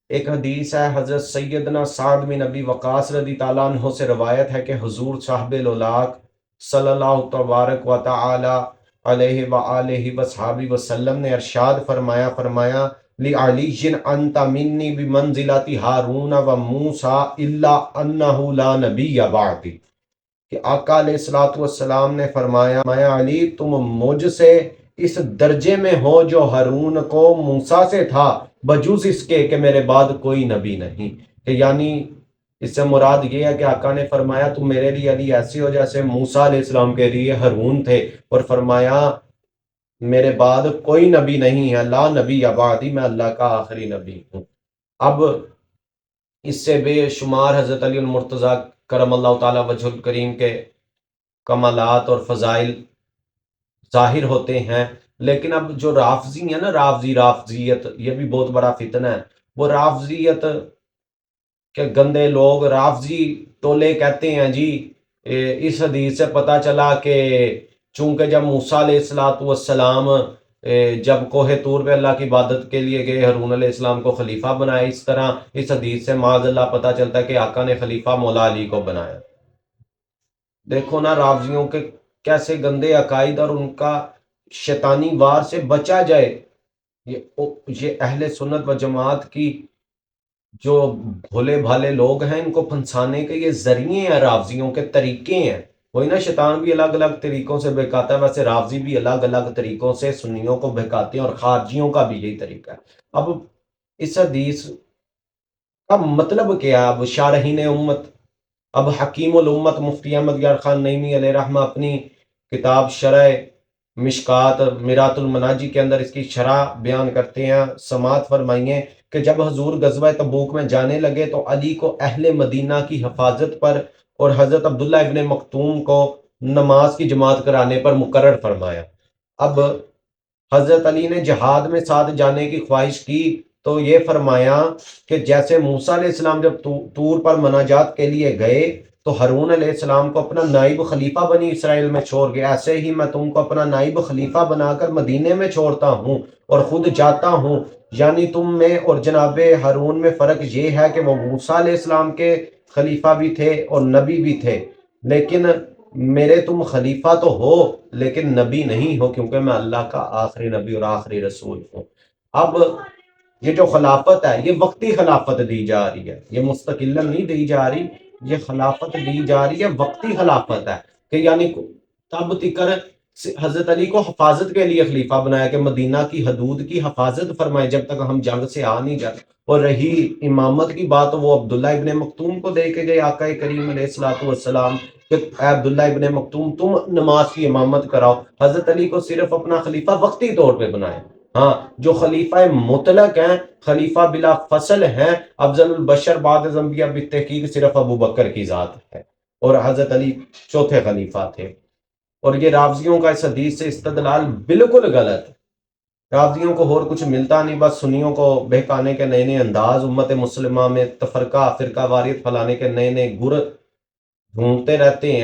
ایک حدیث ہے حضرت سیدنا سعد بن ابی وقاص رضی تعالیٰ عنہ سے روایت ہے کہ حضور صاحب الاولاق صلی اللہ تبارک و تعالی علیہ وآلہ وصحابہ وسلم نے ارشاد فرمایا لعلی انت منی بمنزلت ہارون و موسیٰ الا انہ لا نبی بعدی، کہ آقا علیہ الصلوۃ والسلام نے فرمایا علی تم مجھ سے اس درجے میں ہو جو ہارون کو موسیٰ سے تھا، بجوز اس کے کہ میرے بعد کوئی نبی نہیں۔ کہ یعنی اس سے مراد یہ ہے کہ آقا نے فرمایا تم میرے لیے علی ایسے ہو جیسے موسیٰ علیہ السلام کے لیے ہارون تھے، اور فرمایا میرے بعد کوئی نبی نہیں ہے، لا نبی بعدی، میں اللہ کا آخری نبی ہوں۔ اب اس سے بے شمار حضرت علی المرتضیٰ کرم اللہ تعالی وجہ الکریم کے کمالات اور فضائل ظاہر ہوتے ہیں، لیکن اب جو رافضی ہیں نا، رافضیت یہ بھی بہت بڑا فتنہ ہے۔ وہ رافضیت کے گندے لوگ، رافضی ٹولے کہتے ہیں جی اس حدیث سے پتہ چلا کہ چونکہ جب موسیٰ علیہ السلام جب کوہ طور پہ اللہ کی عبادت کے لیے گئے، ہارون علیہ السلام کو خلیفہ بنایا، اس طرح اس حدیث سے معاذ اللہ پتہ چلتا ہے کہ آقا نے خلیفہ مولا علی کو بنایا۔ دیکھو نا رافضیوں کے کیسے گندے عقائد، اور ان کا شیطانی وار سے بچا جائے۔ یہ اہل سنت و جماعت کی جو بھولے بھالے لوگ ہیں، ان کو پھنسانے کے یہ ذریعے ہیں، رافضیوں کے طریقے ہیں۔ وہی نا، شیطان بھی الگ الگ طریقوں سے بہکاتا ہے، ویسے رافضی بھی الگ الگ طریقوں سے سنیوں کو بہکاتے ہیں، اور خارجیوں کا بھی یہی طریقہ ہے۔ اب اس حدیث کا مطلب کیا ہے؟ اب شارحین امت، اب حکیم الامت مفتی احمد یار خان نعیمی علیہ رحمہ اپنی کتاب شرح مشکات میرات المناجی کے اندر اس کی شرح بیان کرتے ہیں۔ سماعت فرمائیے کہ جب حضور غزوہ تبوک میں جانے لگے تو علی کو اہل مدینہ کی حفاظت پر اور حضرت عبداللہ ابن مکتوم کو نماز کی جماعت کرانے پر مقرر فرمایا۔ اب حضرت علی نے جہاد میں ساتھ جانے کی خواہش کی تو یہ فرمایا کہ جیسے موسیٰ علیہ السلام جب طور پر مناجات کے لیے گئے تو ہارون علیہ السلام کو اپنا نائب خلیفہ بنی اسرائیل میں چھوڑ گیا، ایسے ہی میں تم کو اپنا نائب خلیفہ بنا کر مدینے میں چھوڑتا ہوں اور خود جاتا ہوں۔ یعنی تم میں اور جناب ہارون میں فرق یہ ہے کہ وہ موسیٰ علیہ السلام کے خلیفہ بھی تھے اور نبی بھی تھے، لیکن میرے تم خلیفہ تو ہو لیکن نبی نہیں ہو، کیونکہ میں اللہ کا آخری نبی اور آخری رسول ہوں۔ اب یہ جو خلافت ہے یہ وقتی خلافت دی جا رہی ہے، یہ مستقلا نہیں دی جا رہی، یہ خلافت دی جا رہی ہے، وقتی خلافت ہے۔ کہ یعنی تب تکر حضرت علی کو حفاظت کے لیے خلیفہ بنایا کہ مدینہ کی حدود کی حفاظت فرمائے جب تک ہم جنگ سے آ نہیں جاتے۔ اور رہی امامت کی بات، وہ عبداللہ ابن مکتوم کو دے کے گئے آقا کریم علیہ الصلوۃ والسلام کہ اے عبداللہ ابن مکتوم تم نماز کی امامت کراؤ۔ حضرت علی کو صرف اپنا خلیفہ وقتی طور پہ بنایا۔ ہاں، جو خلیفہ مطلق ہیں، خلیفہ بلا فصل ہیں، افضل البشر بعد از انبیاء بالتحقیق صرف ابو بکر کی ذات ہے، اور حضرت علی چوتھے خلیفہ تھے۔ اور یہ رافضیوں کا اس حدیث سے استدلال بالکل غلط ہے۔ رافضیوں کو اور کچھ ملتا نہیں، بس سنیوں کو بہکانے کے نئے نئے انداز، امت مسلمہ میں تفرقہ فرقہ واریت پھیلانے کے نئے نئے گر ڈھونڈتے رہتے ہیں۔